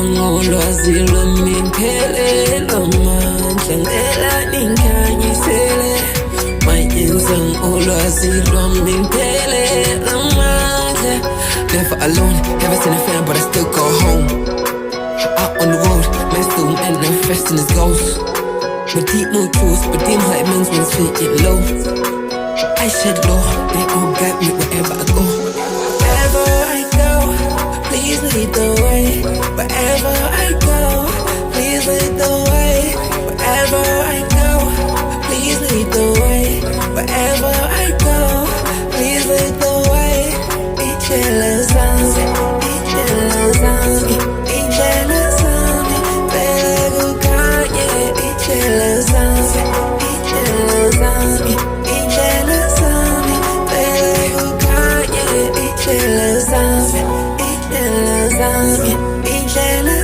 ngolwazi lwami ngiphelelwa amandla ngicela ningikhanyisele mayenza ngolwazi lwami ngiphelelwa amandla. Never alone, never seen a fan but I still go home. Out on the road, man still manifesting his ghost. With deep no truth, but deep hurt men's when it's feeling low. I shed low, they all got me wherever I go. Wherever I go, please lead the way. Wherever I go, please lead the way. Wherever I go, please lead the way. Wherever I go, please lead the way. Visuallizer, Visuallizer, Visuallizer, better Kukhanye. Visuallizer, Visuallizer, Visuallizer, better Kukhanye. Visuallizer, Visuallizer, Visuallizer.